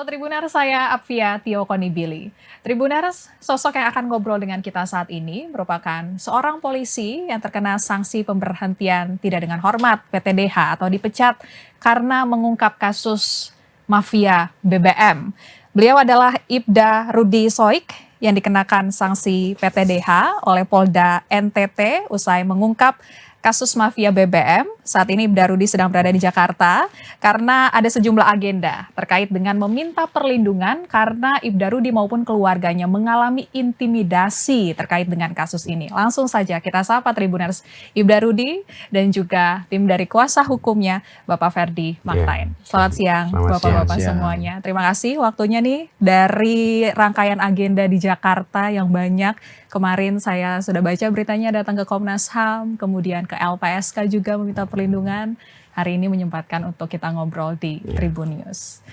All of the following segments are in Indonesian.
Halo Tribuners, saya Apvia Tio Konibili. Tribuners, sosok yang akan ngobrol dengan kita saat ini merupakan seorang polisi yang terkena sanksi pemberhentian tidak dengan hormat (PTDH) atau dipecat karena mengungkap kasus mafia BBM. Beliau adalah Ibda Rudi Soik yang dikenakan sanksi PTDH oleh Polda NTT usai mengungkap kasus mafia BBM. Saat ini Ibda Rudi sedang berada di Jakarta karena ada sejumlah agenda terkait dengan meminta perlindungan karena Ibda Rudi maupun keluarganya mengalami intimidasi terkait dengan kasus ini. Langsung saja kita sapa Tribuners, Ibda Rudi dan juga tim dari kuasa hukumnya Bapak Ferdi Maktain. Selamat siang Bapak-Bapak semuanya. Terima kasih waktunya nih dari rangkaian agenda di Jakarta yang banyak. Kemarin saya sudah baca beritanya datang ke Komnas HAM, kemudian ke LPSK juga meminta perlindungan. Hari ini menyempatkan untuk kita ngobrol di Tribun News.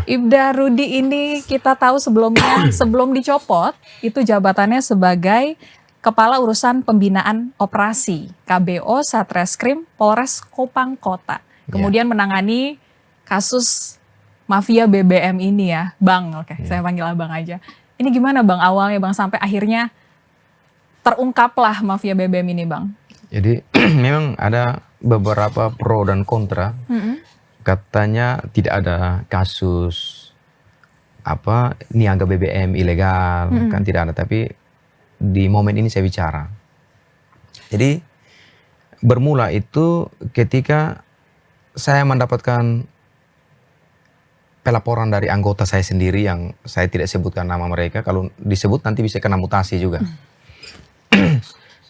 Ibda Rudi ini kita tahu sebelumnya, sebelum dicopot, itu jabatannya sebagai Kepala Urusan Pembinaan Operasi KBO Satreskrim Polres Kupang Kota. Kemudian menangani kasus mafia BBM ini ya, Bang. Oke, saya panggil Abang aja. Ini gimana Bang awalnya Bang sampai akhirnya terungkaplah mafia BBM ini Bang? Jadi memang ada beberapa pro dan kontra. Katanya tidak ada kasus niaga BBM ilegal, kan tidak ada. Tapi di momen ini saya bicara. Jadi bermula itu ketika saya mendapatkan pelaporan dari anggota saya sendiri yang saya tidak sebutkan nama mereka. Kalau disebut nanti bisa kena mutasi juga.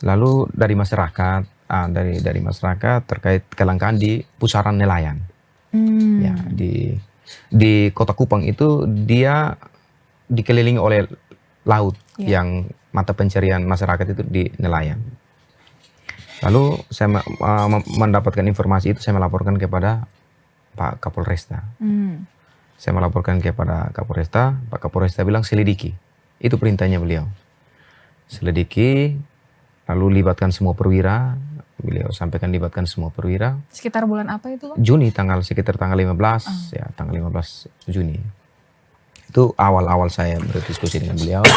Lalu dari masyarakat, dari masyarakat terkait kelangkaan di pusaran nelayan. Ya, di Kota Kupang itu dia dikelilingi oleh laut yang mata pencarian masyarakat itu di nelayan. Lalu saya mendapatkan informasi itu, saya melaporkan kepada Pak Kapolresta. Saya melaporkan kepada Kapolresta, Pak Kapolresta bilang selidiki. Itu perintahnya beliau. Selidiki, lalu libatkan semua perwira. Beliau sampaikan libatkan semua perwira. Sekitar bulan apa itu Bang? Juni, sekitar tanggal 15, ya tanggal 15 Juni. Itu awal-awal saya berdiskusi dengan beliau.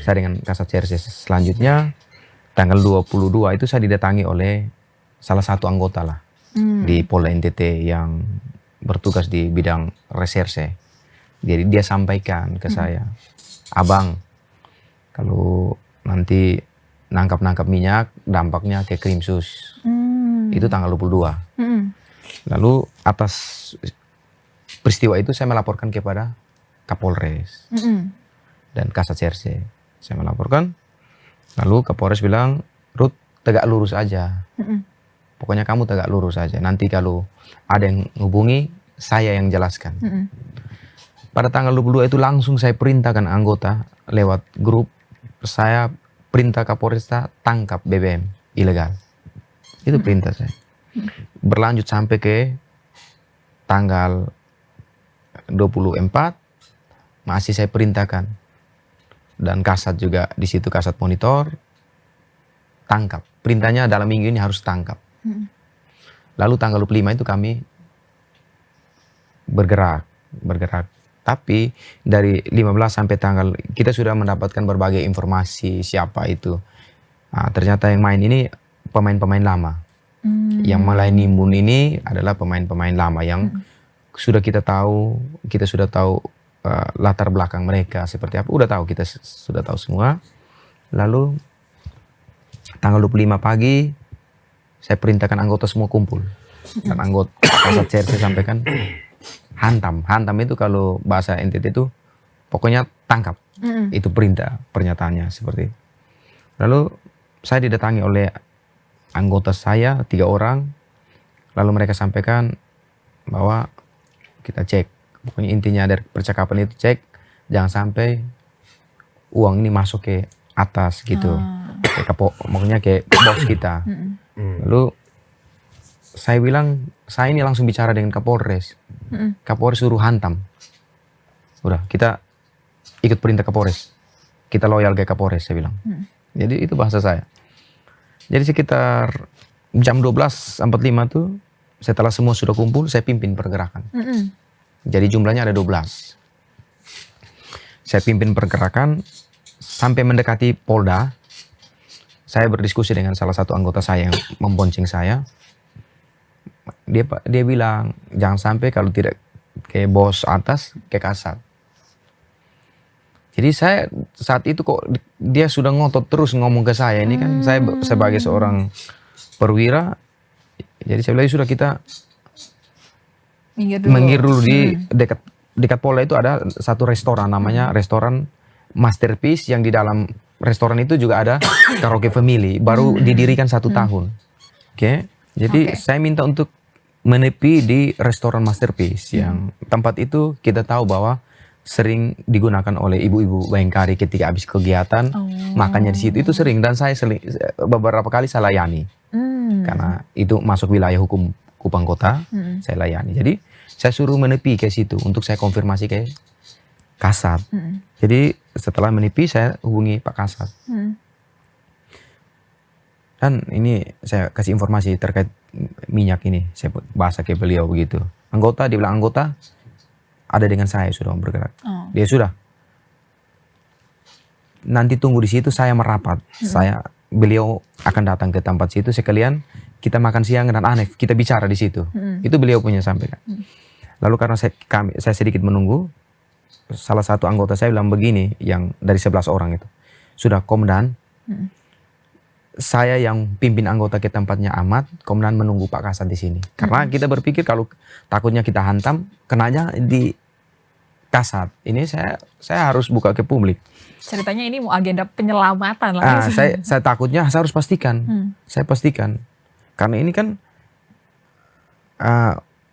Saya dengan Kasat CRC selanjutnya, tanggal 22 itu saya didatangi oleh salah satu anggota lah di Polda NTT yang bertugas di bidang reserse. Jadi dia sampaikan ke saya, Abang, kalau nanti nangkap minyak, dampaknya ke Krimsus. Itu tanggal 22. Lalu atas peristiwa itu saya melaporkan kepada Kapolres dan Kasat CRC. Saya melaporkan, lalu Kapolres bilang, Ruth, tegak lurus aja. Pokoknya kamu tegak lurus aja. Nanti kalau ada yang hubungi, saya yang jelaskan. Pada tanggal 22 itu langsung saya perintahkan anggota lewat grup. Saya perintah Kapolresta tangkap BBM ilegal. Itu perintah saya. Berlanjut sampai ke tanggal 24 masih saya perintahkan. Dan Kasat juga di situ, Kasat monitor, tangkap. Perintahnya dalam minggu ini harus tangkap. Lalu tanggal 25 itu kami bergerak. Tapi dari 15 sampai tanggal, kita sudah mendapatkan berbagai informasi siapa itu. Ternyata yang main ini pemain-pemain lama. Yang mulai nimbun ini adalah pemain-pemain lama yang sudah kita sudah tahu latar belakang mereka seperti apa. Kita sudah tahu semua. Lalu tanggal 25 pagi, saya perintahkan anggota semua kumpul. Dan anggota Kasat CRC sampaikan, hantam itu kalau bahasa NTT itu pokoknya tangkap. Itu perintah, pernyataannya seperti itu. Lalu saya didatangi oleh anggota saya 3 orang. Lalu mereka sampaikan bahwa kita cek. Pokoknya intinya dari percakapan itu cek, jangan sampai uang ini masuk ke atas gitu. Makanya ke bos kita. Lalu saya bilang, saya ini langsung bicara dengan Kapolres. Kapolres suruh hantam. Udah, kita ikut perintah Kapolres. Kita loyal ke Kapolres, saya bilang. Jadi itu bahasa saya. Jadi sekitar jam 12.45 tuh, setelah semua sudah kumpul, saya pimpin pergerakan. Jadi jumlahnya ada 12. Saya pimpin pergerakan sampai mendekati Polda. Saya berdiskusi dengan salah satu anggota saya yang membonceng saya. Dia bilang, jangan sampai kalau tidak ke bos atas, ke kasat. Jadi saya saat itu kok dia sudah ngotot terus ngomong ke saya. Ini kan saya sebagai seorang perwira. Jadi saya bilang sudah kita minggir dulu di dekat Polda itu ada satu restoran namanya restoran Masterpiece, yang di dalam restoran itu juga ada karaoke family, baru didirikan 1 tahun. Oke. Jadi saya minta untuk menepi di restoran Masterpiece, yang tempat itu kita tahu bahwa sering digunakan oleh ibu-ibu Bayangkari ketika habis kegiatan, makannya di situ itu sering, dan saya beberapa kali saya layani. Karena itu masuk wilayah hukum Kupang Kota, saya layani. Jadi saya suruh menepi ke situ untuk saya konfirmasi ke Kasat. Jadi setelah menepi saya hubungi Pak Kasat. Dan ini saya kasih informasi terkait minyak ini. Saya bahasa ke beliau begitu. Dia bilang anggota ada dengan saya sudah bergerak. Dia sudah. Nanti tunggu di situ, saya merapat. Beliau akan datang ke tempat situ sekalian kita makan siang dan Anef, kita bicara di situ. Itu beliau punya sampaikan. Lalu karena saya sedikit menunggu, salah satu anggota saya bilang begini, yang dari 11 orang itu. Sudah, Komandan, saya yang pimpin anggota ke tempatnya Ahmad, Komandan menunggu Pak Kasat di sini. Karena kita berpikir kalau takutnya kita hantam, kenanya di Kasat. Ini saya harus buka ke publik. Ceritanya ini mau agenda penyelamatan lah. Saya takutnya saya harus pastikan. Saya pastikan. Karena ini kan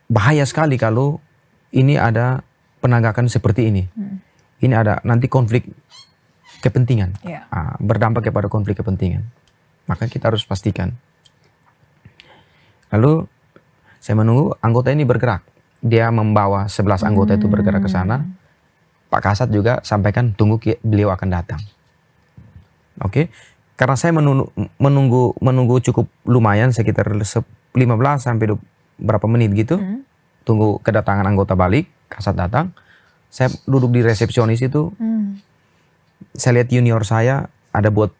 bahaya sekali kalau ini ada penegakan seperti ini. Ini ada nanti konflik kepentingan. Berdampak kepada konflik kepentingan. Maka kita harus pastikan. Lalu saya menunggu anggota ini bergerak. Dia membawa 11 anggota itu bergerak ke sana. Pak Kasat juga sampaikan tunggu beliau akan datang. Oke. Karena saya menunggu cukup lumayan sekitar 15 sampai berapa menit gitu. Tunggu kedatangan anggota balik, Kasat datang. Saya duduk di resepsionis itu. Saya lihat junior saya ada buat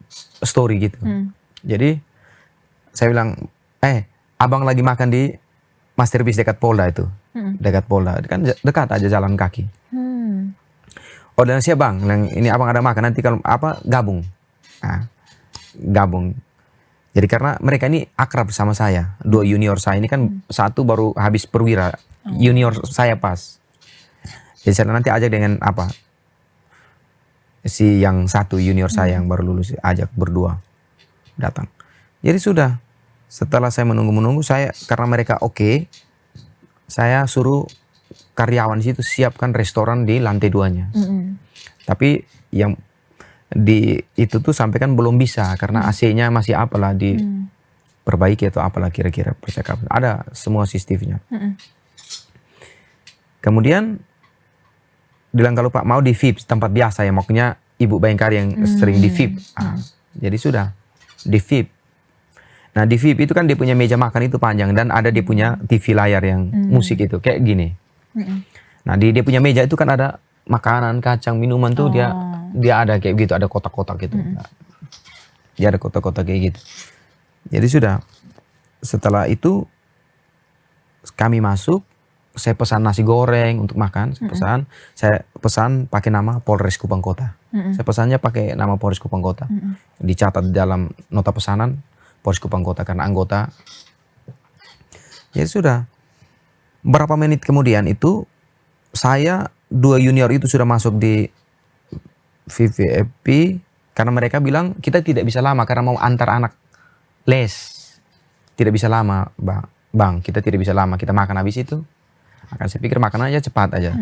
story gitu. Jadi saya bilang, abang lagi makan di Masterpiece dekat Polda itu. Dekat Polda, kan dekat aja jalan kaki. Oh, dan siap bang, ini abang ada makan, nanti kalau apa gabung. Gabung. Jadi karena mereka ini akrab sama saya. 2 junior saya ini kan satu baru habis perwira. Junior saya pas. Jadi saya nanti ajak dengan si yang satu junior saya yang baru lulus, ajak berdua datang. Jadi sudah, setelah saya menunggu saya, karena mereka oke, saya suruh karyawan di situ siapkan restoran di lantai 2-nya. Tapi yang di itu tuh sampai kan belum bisa karena AC-nya masih apalah diperbaiki atau apalah kira-kira percakapan. Ada semua CCTV-nya. Kemudian bilang kalau Pak mau di VIP tempat biasa ya, maksudnya Ibu Bayangkari yang sering di VIP. Jadi sudah di VIP. Nah di VIP itu kan dia punya meja makan itu panjang dan ada dia punya TV layar yang musik itu kayak gini. Nah di dia punya meja itu kan ada makanan, kacang, minuman tuh dia ada kayak gitu, ada kotak-kotak gitu. Dia ada kotak-kotak kayak gitu. Jadi sudah, setelah itu kami masuk, saya pesan nasi goreng untuk makan, saya pesan pakai nama Polres Kupang Kota. Saya pesannya pakai nama Polres Kupang Kota. Dicatat dalam nota pesanan Polres Kupang Kota karena anggota. Jadi sudah, berapa menit kemudian itu saya 2 junior itu sudah masuk di VVIP karena mereka bilang kita tidak bisa lama karena mau antar anak les. Tidak bisa lama, bang. Kita tidak bisa lama. Kita makan habis itu. Akan saya pikir makan aja cepat aja.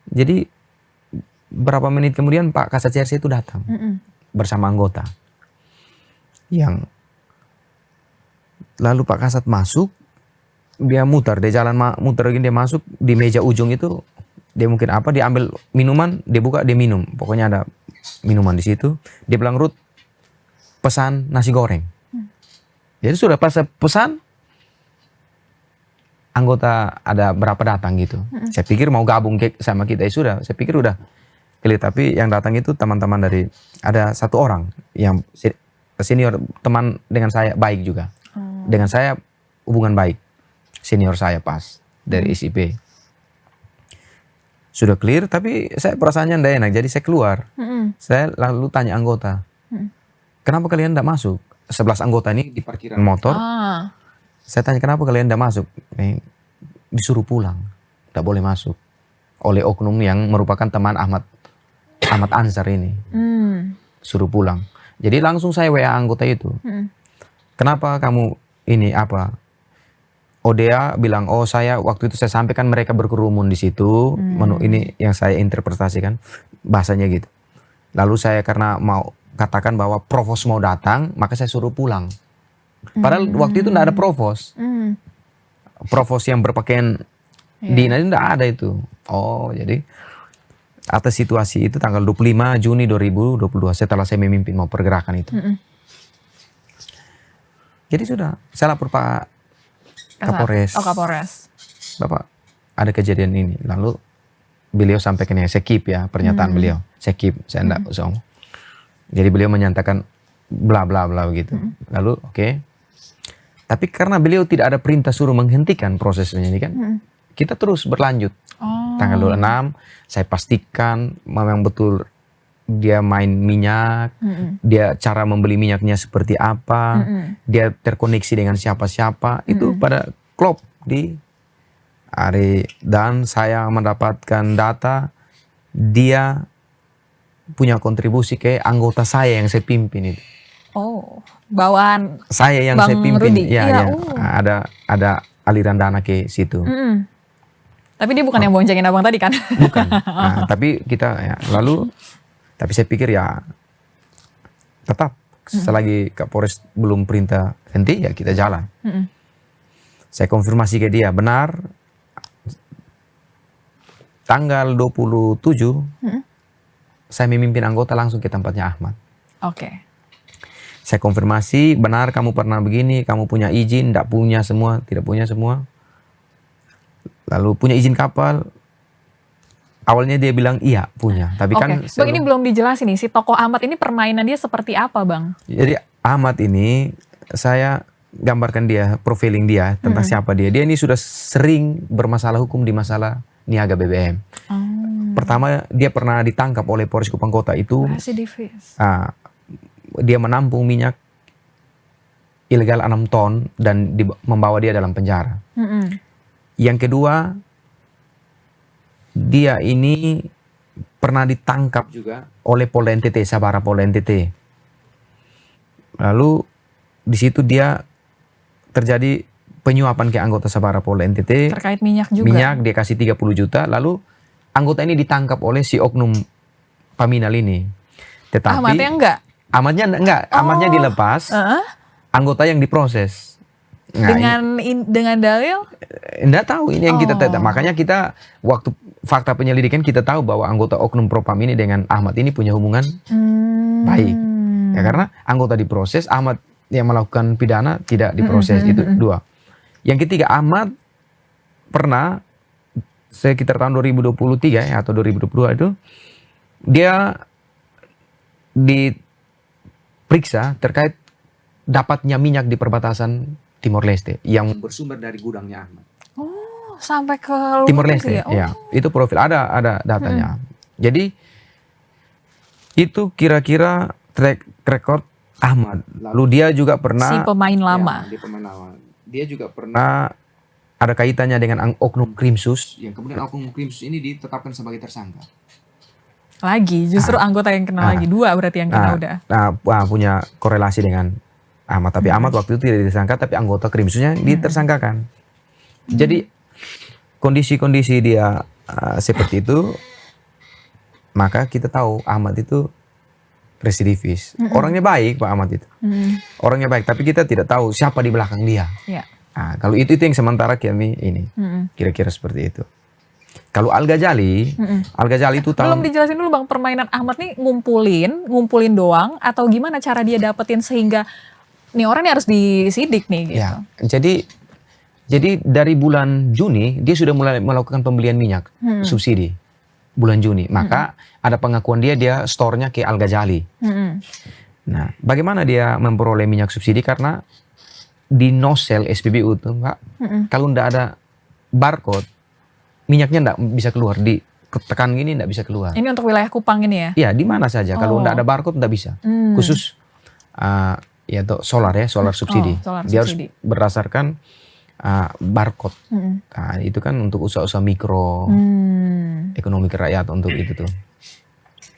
Jadi berapa menit kemudian Pak Kasat CRC itu datang bersama anggota. Lalu Pak Kasat masuk, dia muter, dia jalan muter gini, dia masuk di meja ujung itu. Dia mungkin dia ambil minuman, dia buka, dia minum. Pokoknya ada minuman di situ. Dia bilang, Ruth, pesan nasi goreng. Jadi sudah pas pesan, anggota ada berapa datang gitu. Saya pikir mau gabung sama kita, ya sudah. Saya pikir udah clear, tapi yang datang itu teman-teman dari, ada satu orang yang senior teman dengan saya, baik juga. Dengan saya hubungan baik, senior saya pas dari SIP. Sudah clear, tapi saya perasaannya tidak enak, jadi saya keluar. Saya lalu tanya anggota, kenapa kalian tidak masuk? 11 anggota ini di parkiran motor. Saya tanya, kenapa kalian tidak masuk? Disuruh pulang, tidak boleh masuk oleh oknum yang merupakan teman Ahmad Ansar ini. Suruh pulang. Jadi langsung saya WA anggota itu. Kenapa kamu ini apa? Oh, dia bilang, oh saya waktu itu saya sampaikan mereka berkerumun di situ. Ini yang saya interpretasikan bahasanya gitu. Lalu saya karena mau katakan bahwa provos mau datang, maka saya suruh pulang. Padahal waktu itu tidak ada provos. Provos yang berpakaian dinas itu tidak ada itu. Oh, jadi atas situasi itu tanggal 25 Juni 2022 setelah saya memimpin mau pergerakan itu. Jadi sudah, saya lapor Pak Kapolres. Oh, Kapolres. Bapak, ada kejadian ini. Lalu beliau sampaikan, ya saya keep ya pernyataan beliau. Saya keep, saya enggak usah ngomong. Jadi beliau menyatakan bla bla bla begitu. Lalu oke. Tapi karena beliau tidak ada perintah suruh menghentikan prosesnya ini kan, kita terus berlanjut. Tanggal 26 saya pastikan memang betul dia main minyak, dia cara membeli minyaknya seperti apa, dia terkoneksi dengan siapa-siapa, itu pada klop di hari. Dan saya mendapatkan data dia punya kontribusi ke anggota saya yang saya pimpin itu. Oh, bawaan saya yang Bang saya pimpin, Rudi. ya. Ada aliran dana ke situ. Tapi dia bukan yang boncengin abang tadi kan? Bukan. Nah, tapi kita ya, lalu tapi saya pikir ya tetap selagi Kapolres belum perintah henti ya kita jalan. Saya konfirmasi ke dia, benar tanggal 27 saya memimpin anggota langsung ke tempatnya Ahmad. Oke. Saya konfirmasi, benar kamu pernah begini, kamu punya izin, tidak punya semua, tidak punya semua. Lalu punya izin kapal. Awalnya dia bilang iya punya, tapi kan Bang, ini belum dijelasin nih, si tokoh Ahmad ini permainan dia seperti apa, Bang? Jadi Ahmad ini saya gambarkan dia, profiling dia tentang siapa dia. Dia ini sudah sering bermasalah hukum di masalah niaga BBM. Pertama dia pernah ditangkap oleh Polres Kupang Kota itu. Residivis. Dia menampung minyak ilegal 6 ton dan membawa dia dalam penjara. Yang kedua, dia ini pernah ditangkap juga oleh Polda NTT, Sabara Polda NTT. Lalu di situ dia terjadi penyuapan ke anggota Sabara Polda NTT. Terkait minyak juga. Minyak dia kasih 30 juta, lalu anggota ini ditangkap oleh si oknum Paminal ini. Tetapi Ahmadnya enggak? Ahmadnya dilepas. Anggota yang diproses. Nah, dengan dalil? Enggak tahu, ini yang kita tidak. Makanya kita waktu fakta penyelidikan kita tahu bahwa anggota oknum Propam ini dengan Ahmad ini punya hubungan baik. Ya karena anggota diproses, Ahmad yang melakukan pidana tidak diproses. Itu dua. Yang ketiga, Ahmad pernah sekitar tahun 2023 ya, atau 2022 itu dia diperiksa terkait dapatnya minyak di perbatasan Timor Leste yang bersumber dari gudangnya Ahmad. Oh, sampai ke Timor Leste, ya. Itu profil ada datanya. Jadi itu kira-kira track record Ahmad. Lalu dia juga pernah si pemain lama. Ya, dia juga pernah ada kaitannya dengan oknum Krimsus yang kemudian oknum Krimsus ini ditetapkan sebagai tersangka. Lagi, justru anggota yang kena lagi, dua berarti yang kena udah. Punya korelasi dengan Ahmad, tapi Ahmad waktu itu tidak disangka, tapi anggota Krimsusnya ditersangkakan. Jadi kondisi-kondisi dia seperti itu, maka kita tahu Ahmad itu residivis. Orangnya baik Pak Ahmad itu, orangnya baik, tapi kita tidak tahu siapa di belakang dia. Nah, kalau itu yang sementara kami ini, kira-kira seperti itu. Kalau Al-Ghazali, Al-Ghazali itu belum dijelasin dulu Bang, permainan Ahmad nih ngumpulin doang atau gimana cara dia dapetin sehingga nih orang ini harus disidik nih gitu. Ya, jadi Jadi dari bulan Juni dia sudah mulai melakukan pembelian minyak subsidi bulan Juni. Maka ada pengakuan dia store-nya ke Al Ghazali. Nah, bagaimana dia memperoleh minyak subsidi? Karena di nosel SPBU tuh, Mbak, kalau ndak ada barcode, minyaknya ndak bisa keluar. Di tekan gini ndak bisa keluar. Ini untuk wilayah Kupang ini ya? Iya, di mana saja. Kalau ndak ada barcode ndak bisa. Khusus ya tuh solar subsidi. Solar Dia subsidi. harus berdasarkan barcode. Nah, itu kan untuk usaha-usaha mikro, ekonomi kerakyat untuk itu tuh.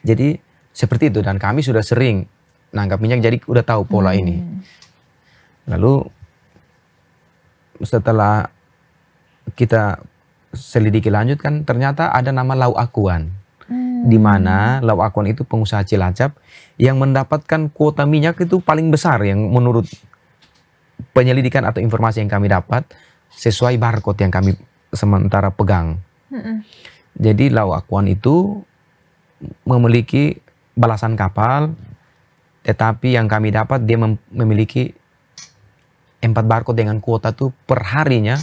Jadi seperti itu, dan kami sudah sering nangkap minyak, jadi udah tahu pola ini. Lalu setelah kita selidiki lanjut kan ternyata ada nama Lau Akuan. Di mana Lau Akuan itu pengusaha Cilacap yang mendapatkan kuota minyak itu paling besar yang menurut penyelidikan atau informasi yang kami dapat sesuai barcode yang kami sementara pegang. Jadi Lau Akuan itu memiliki belasan kapal, tetapi yang kami dapat dia memiliki 4 barcode dengan kuota tuh per harinya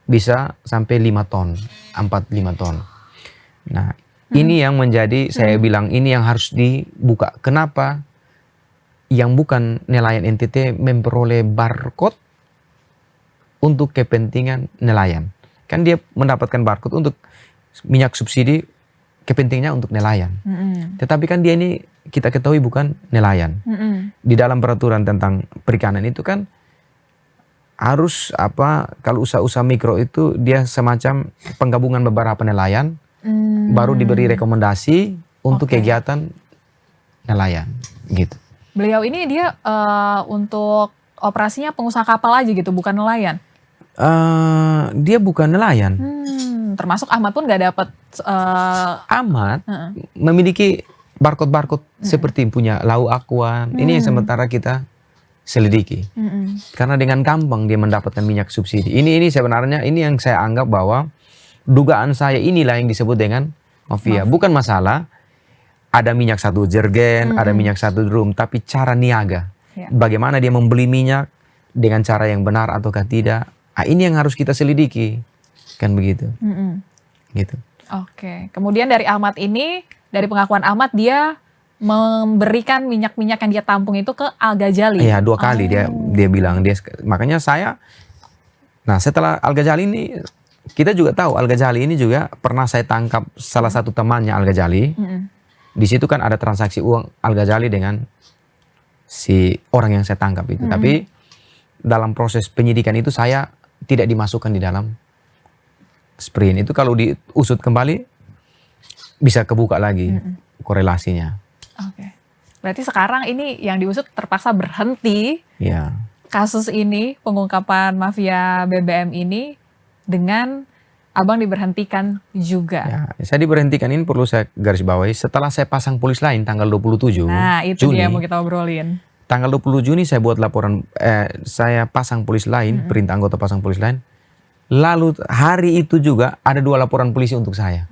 bisa sampai 5 ton, 4-5 ton. Nah, ini yang menjadi saya bilang ini yang harus dibuka. Kenapa yang bukan nelayan NTT memperoleh barcode untuk kepentingan nelayan? Kan dia mendapatkan barcode untuk minyak subsidi, kepentingannya untuk nelayan. Tetapi kan dia ini kita ketahui bukan nelayan. Di dalam peraturan tentang perikanan itu kan harus kalau usaha-usaha mikro itu dia semacam penggabungan beberapa nelayan, baru diberi rekomendasi untuk kegiatan nelayan gitu. Beliau ini dia untuk operasinya pengusaha kapal aja gitu, bukan nelayan? Dia bukan nelayan. Termasuk Ahmad pun nggak dapat. Ahmad memiliki barcode seperti punya Lau Akuan. Ini yang sementara kita selidiki. Karena dengan gampang dia mendapatkan minyak subsidi. Ini sebenarnya ini yang saya anggap bahwa dugaan saya inilah yang disebut dengan mafia. Bukan masalah ada minyak 1 jergen, ada minyak 1 drum, tapi cara niaga. Bagaimana dia membeli minyak dengan cara yang benar ataukah tidak. Ini yang harus kita selidiki. Kan begitu. Gitu. Oke. Kemudian dari Ahmad ini, dari pengakuan Ahmad, dia memberikan minyak-minyak yang dia tampung itu ke Al Ghazali. Iya, 2 kali dia bilang. Makanya saya, nah setelah Al Ghazali ini, kita juga tahu Al Ghazali ini juga pernah saya tangkap salah satu temannya Al Ghazali. Di situ kan ada transaksi uang Al Ghazali dengan si orang yang saya tangkap itu. Tapi dalam proses penyidikan itu saya tidak dimasukkan di dalam sprint. Itu kalau diusut kembali bisa kebuka lagi korelasinya. Oke. Berarti sekarang ini yang diusut terpaksa berhenti. Ya. Kasus ini, pengungkapan mafia BBM ini, dengan Abang diberhentikan juga. Ya, saya diberhentikan ini perlu saya garis bawahi setelah saya pasang polis lain tanggal 27 Nah, itu Juni. dia yang mau kita obrolin. Tanggal 20 Juni saya buat laporan, saya pasang polis lain, perintah anggota pasang polis lain. Lalu hari itu juga ada 2 laporan polisi untuk saya.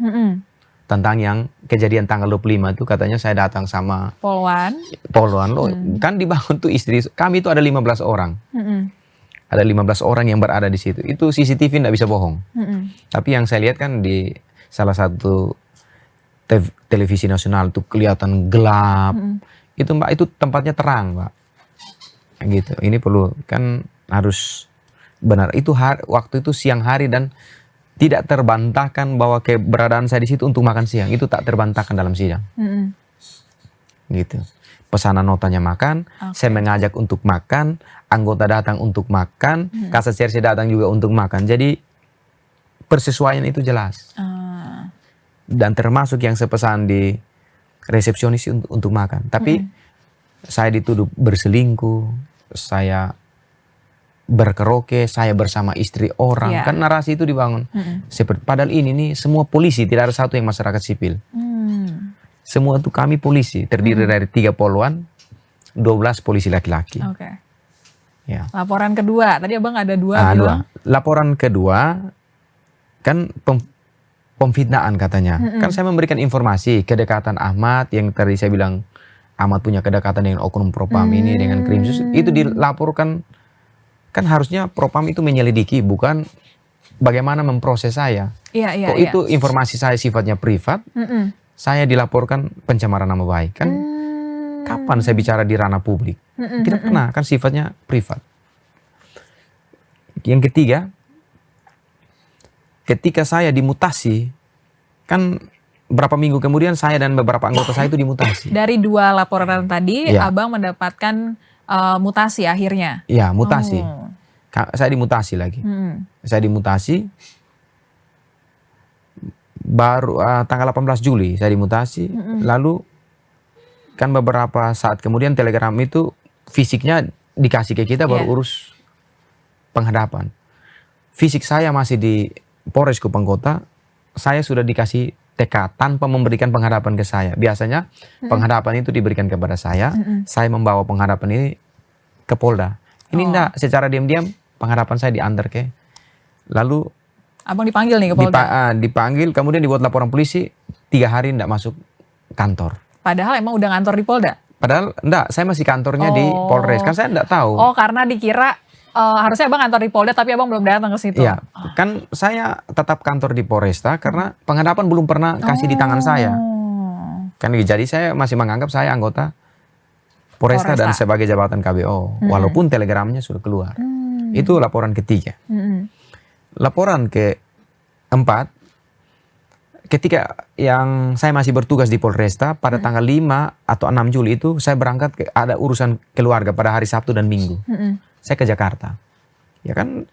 Tentang yang kejadian tanggal 25 itu katanya saya datang sama Polwan loh. Kan dibangun tuh istri, kami itu ada 15 orang. Ada 15 orang yang berada di situ. Itu CCTV nggak bisa bohong. Tapi yang saya lihat kan di salah satu televisi nasional tuh kelihatan gelap. Itu Mbak, itu tempatnya terang Mbak. Gitu. Ini perlu kan harus benar. Itu waktu itu siang hari dan tidak terbantahkan bahwa keberadaan saya di situ untuk makan siang. Itu tak terbantahkan dalam sidang. Gitu. Pesanan notanya makan, saya mengajak untuk makan, anggota datang untuk makan, kasat serse datang juga untuk makan. Jadi persesuaian itu jelas. Dan termasuk yang saya pesan di resepsionis untuk makan. Tapi saya dituduh berselingkuh, saya berkeroke, saya bersama istri orang. Kan narasi itu dibangun. Padahal ini nih semua polisi, tidak ada satu yang masyarakat sipil. Semua itu kami polisi, terdiri dari 3 poluan, 12 polisi laki-laki. Ya. Laporan kedua, tadi Abang ada 2 bilang. Laporan kedua, kan pemfitnaan katanya. Kan saya memberikan informasi kedekatan Ahmad, yang tadi saya bilang Ahmad punya kedekatan dengan oknum propam ini, dengan Krimsus. Itu dilaporkan Kan harusnya Propam itu menyelidiki, bukan bagaimana memproses saya. Iya, iya, Kok iya. itu informasi saya sifatnya privat, saya dilaporkan pencemaran nama baik. Kan kapan saya bicara di ranah publik? Tidak pernah, kan sifatnya privat. Yang ketiga, ketika saya dimutasi, kan berapa minggu kemudian saya dan beberapa anggota saya itu dimutasi. Dari 2 laporan tadi, Iya. Abang mendapatkan mutasi akhirnya. Ya, mutasi. Oh. Saya dimutasi lagi. Mm. Saya dimutasi baru tanggal 18 Juli saya dimutasi. Lalu kan beberapa saat kemudian telegram itu fisiknya dikasih ke kita baru Iya. urus penghadapan. Fisik saya masih di Polres Kupang Kota, saya sudah dikasih TK tanpa memberikan penghadapan ke saya. Biasanya penghadapan itu diberikan kepada saya membawa penghadapan ini ke Polda. Ini enggak, secara diam-diam penghadapan saya diantar ke. Lalu Abang dipanggil nih ke Polda. dipanggil, kemudian dibuat laporan polisi, 3 hari enggak masuk kantor. Padahal emang udah ngantor di Polda. Padahal enggak, saya masih kantornya di Polres. Kan saya enggak tahu. Oh, karena dikira harusnya Abang kantor di Polda tapi Abang belum datang ke situ. Iya, kan saya tetap kantor di Polresta karena penghadapan belum pernah kasih di tangan saya. Kan jadi saya masih menganggap saya anggota Polresta dan sebagai jabatan KBO, walaupun telegramnya sudah keluar. Itu laporan ketiga. Laporan keempat, ketika yang saya masih bertugas di Polresta pada tanggal 5 atau 6 Juli itu saya berangkat ada urusan keluarga pada hari Sabtu dan Minggu. Saya ke Jakarta. Ya kan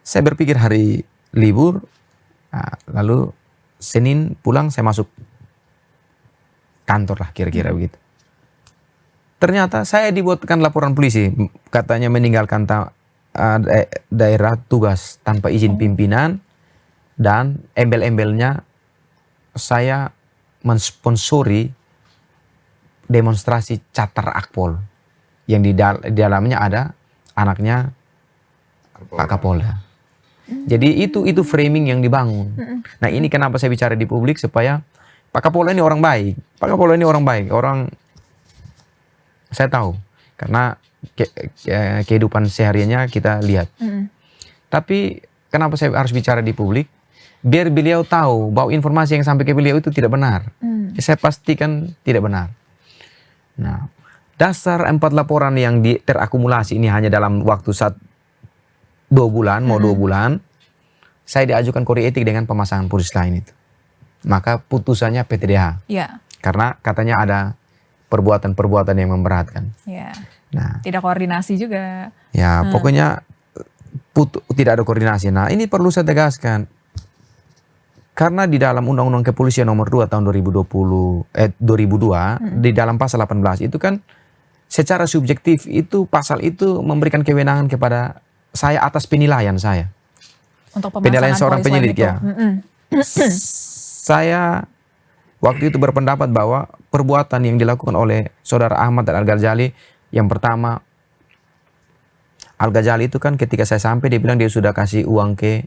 saya berpikir hari libur, lalu Senin pulang saya masuk kantor lah kira-kira begitu. Ternyata saya dibuatkan laporan polisi, katanya meninggalkan daerah tugas tanpa izin pimpinan, dan embel-embelnya saya mensponsori demonstrasi Catar Akpol yang di dalamnya ada anaknya Pak Kapolda. Jadi itu framing yang dibangun. Nah, ini kenapa saya bicara di publik, supaya Pak Kapolda ini orang baik. Pak Kapolda ini orang baik, orang saya tahu karena kehidupan sehariannya kita lihat. Tapi kenapa saya harus bicara di publik? Biar beliau tahu bahwa informasi yang sampai ke beliau itu tidak benar. Saya pastikan tidak benar. Nah, dasar 4 laporan yang terakumulasi ini hanya dalam waktu 2 bulan, mau 2 bulan, saya diajukan kode etik dengan pemasangan polis lain itu. Maka putusannya PTDH. Iya. Karena katanya ada perbuatan-perbuatan yang memberatkan. Iya. Nah, Tidak koordinasi juga. ya pokoknya tidak ada koordinasi. Nah, ini perlu saya tegaskan. Karena di dalam Undang-Undang Kepolisian nomor 2 tahun 2002, di dalam pasal 18 itu kan secara subjektif itu pasal itu memberikan kewenangan kepada saya atas penilaian saya. Untuk Penilaian seorang polis lain penyidik itu. ya. Saya waktu itu berpendapat bahwa perbuatan yang dilakukan oleh saudara Ahmad dan Al-Ghazali, yang pertama, Al-Ghazali itu kan ketika saya sampai dia bilang dia sudah kasih uang ke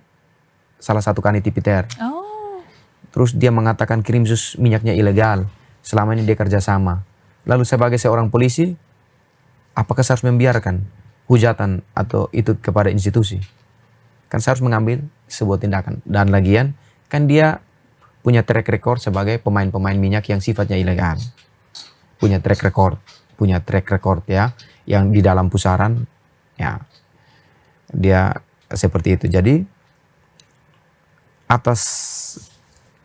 salah satu kanitipiter. Terus dia mengatakan Krimsus minyaknya ilegal, selama ini dia kerjasama. Lalu sebagai seorang polisi, apakah saya harus membiarkan hujatan atau itu kepada institusi? Kan saya harus mengambil sebuah tindakan. Dan lagian, kan dia punya track record sebagai pemain-pemain minyak yang sifatnya ilegal. Punya track record ya, yang di dalam pusaran, ya dia seperti itu. Jadi atas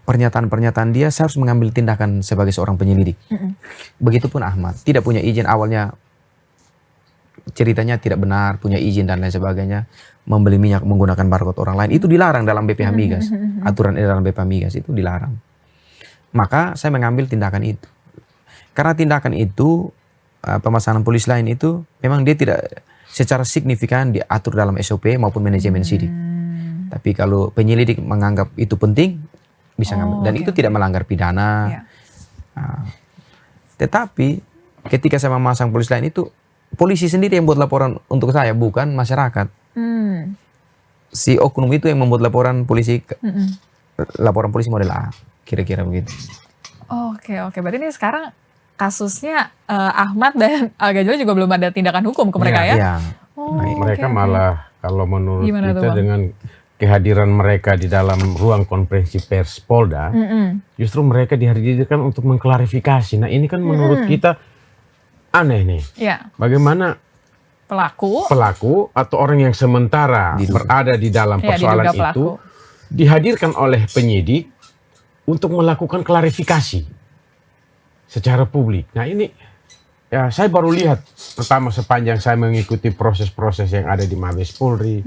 pernyataan-pernyataan dia, saya harus mengambil tindakan sebagai seorang penyelidik. Begitupun Ahmad, tidak punya izin, awalnya ceritanya tidak benar, punya izin dan lain sebagainya, membeli minyak menggunakan barcode orang lain, itu dilarang dalam BPH Migas. Aturan dalam BPH Migas itu dilarang. Maka saya mengambil tindakan itu. Karena tindakan itu, pemasangan polis lain itu, memang dia tidak secara signifikan diatur dalam SOP maupun manajemen sidik. Tapi kalau penyelidik menganggap itu penting, bisa ngambil. Dan itu tidak melanggar pidana. Nah, tetapi ketika saya memasang polis lain itu, polisi sendiri yang buat laporan untuk saya, bukan masyarakat. Si oknum itu yang membuat laporan polisi, laporan polisi model A, kira-kira begitu. Oke. Berarti ini sekarang kasusnya Ahmad dan Al-Ghazali juga belum ada tindakan hukum ke mereka ya? Iya. Mereka malah Kalau menurut Gimana tuh, kita Bang? dengan kehadiran mereka di dalam ruang konferensi pers Polda, justru mereka dihadirkan untuk mengklarifikasi. Nah ini kan menurut kita aneh nih. Ya, Bagaimana pelaku. atau orang yang sementara berada di dalam Ya, persoalan diduga itu pelaku. dihadirkan oleh penyidik untuk melakukan klarifikasi secara publik. Nah ini ya saya baru lihat pertama sepanjang saya mengikuti proses-proses yang ada di Mabes Polri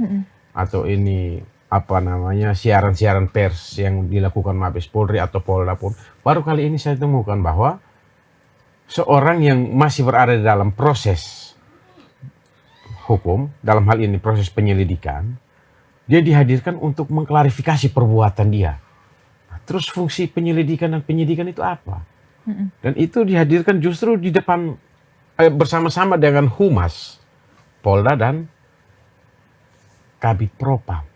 atau ini apa namanya siaran-siaran pers yang dilakukan Mabes Polri atau Polda pun baru kali ini saya temukan bahwa seorang yang masih berada di dalam proses hukum, dalam hal ini proses penyelidikan, dia dihadirkan untuk mengklarifikasi perbuatan dia. Nah, terus fungsi penyelidikan dan penyidikan itu apa? Dan itu dihadirkan justru di depan bersama-sama dengan Humas Polda dan Kabid Propam.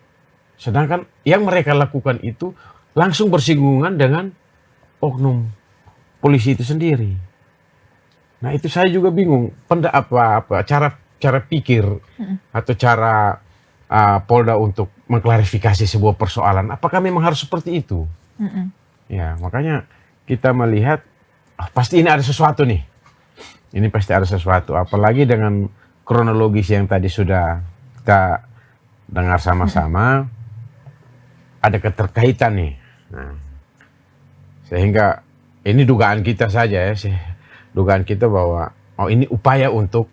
Sedangkan yang mereka lakukan itu langsung bersinggungan dengan oknum polisi itu sendiri. Nah itu saya juga bingung, cara pikir atau cara Polda untuk mengklarifikasi sebuah persoalan. Apakah memang harus seperti itu? Ya makanya kita melihat pasti ini ada sesuatu nih. Ini pasti ada sesuatu. Apalagi dengan kronologis yang tadi sudah kita dengar sama-sama, ada keterkaitan nih. Nah, sehingga ini dugaan kita saja ya, dugaan kita bahwa oh ini upaya untuk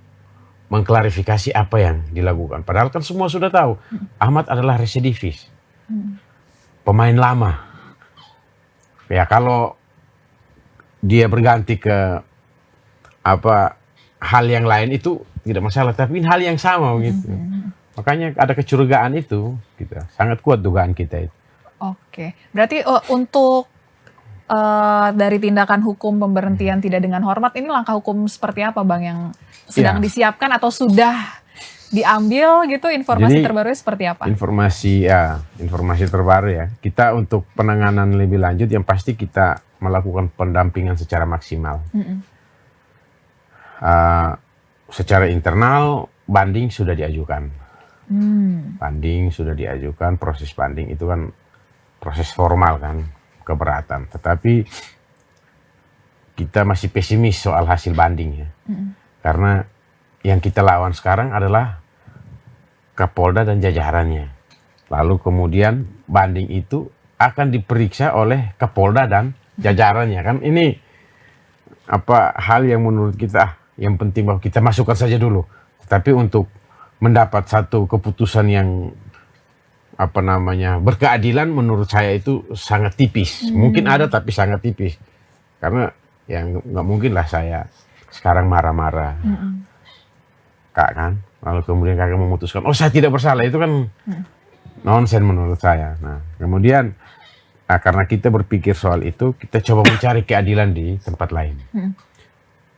mengklarifikasi apa yang dilakukan. Padahal kan semua sudah tahu, Ahmad adalah residivis, pemain lama. Ya kalau dia berganti ke apa hal yang lain itu tidak masalah, tapi ini hal yang sama gitu. Makanya ada kecurigaan itu, kita sangat kuat dugaan kita itu. Oke, berarti untuk dari tindakan hukum pemberhentian tidak dengan hormat ini langkah hukum seperti apa Bang yang sedang disiapkan atau sudah diambil gitu, informasi Jadi, terbarunya seperti apa? Informasi terbaru ya. Kita untuk penanganan lebih lanjut yang pasti kita melakukan pendampingan secara maksimal. Secara internal banding sudah diajukan. Banding sudah diajukan, proses banding itu kan proses formal kan, keberatan. Tetapi kita masih pesimis soal hasil banding ya. Karena yang kita lawan sekarang adalah Kapolda dan jajarannya. Lalu kemudian banding itu akan diperiksa oleh Kapolda dan jajarannya kan. Ini apa hal yang menurut kita yang penting bahwa kita masukkan saja dulu. Tapi untuk mendapat satu keputusan yang apa namanya berkeadilan menurut saya itu sangat tipis. Mungkin ada tapi sangat tipis. Karena ya nggak mungkin lah saya sekarang marah-marah. Kak kan, lalu kemudian kakak memutuskan, oh saya tidak bersalah, itu kan nonsen menurut saya. Nah kemudian karena kita berpikir soal itu, kita coba mencari keadilan di tempat lain.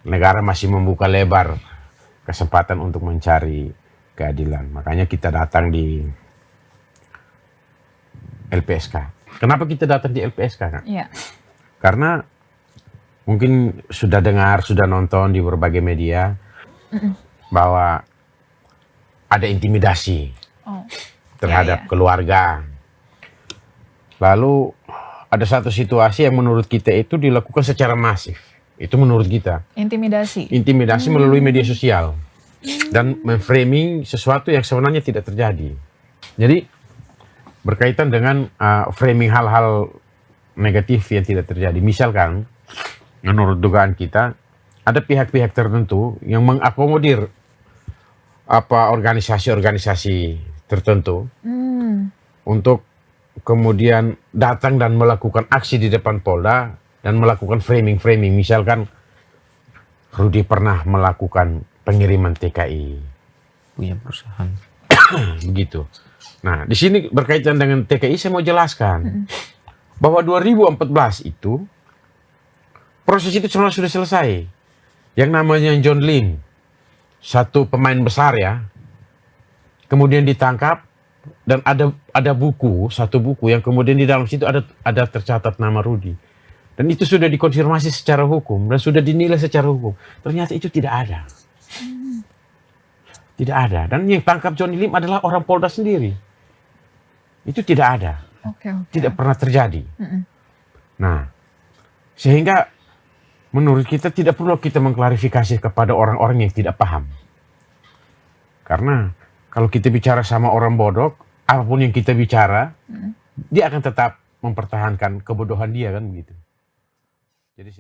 Negara masih membuka lebar kesempatan untuk mencari keadilan. Makanya kita datang di LPSK. Kenapa kita datang di LPSK kan? Iya. Karena mungkin sudah dengar, sudah nonton di berbagai media bahwa ada intimidasi terhadap keluarga. Lalu ada satu situasi yang menurut kita itu dilakukan secara masif. Itu menurut kita. Intimidasi. Intimidasi melalui media sosial. Dan memframing sesuatu yang sebenarnya tidak terjadi. Jadi berkaitan dengan framing hal-hal negatif yang tidak terjadi. Misalkan menurut dugaan kita ada pihak-pihak tertentu yang mengakomodir apa organisasi-organisasi tertentu untuk kemudian datang dan melakukan aksi di depan Polda dan melakukan framing-framing. Misalkan Rudi pernah melakukan pengiriman TKI, punya perusahaan. begitu. Nah, di sini berkaitan dengan TKI saya mau jelaskan bahwa 2014 itu proses itu sebenarnya sudah selesai. Yang namanya John Lim, satu pemain besar ya, kemudian ditangkap dan ada buku, satu buku yang kemudian di dalam situ ada tercatat nama Rudi. Dan itu sudah dikonfirmasi secara hukum dan sudah dinilai secara hukum. Ternyata itu tidak ada. Tidak ada. Dan yang tangkap Johnny Lim adalah orang Polda sendiri. Itu tidak ada. Oke. Tidak pernah terjadi. Mm-mm. Nah, sehingga menurut kita tidak perlu kita mengklarifikasi kepada orang-orang yang tidak paham. Karena kalau kita bicara sama orang bodoh, apapun yang kita bicara, dia akan tetap mempertahankan kebodohan dia kan begitu. Jadi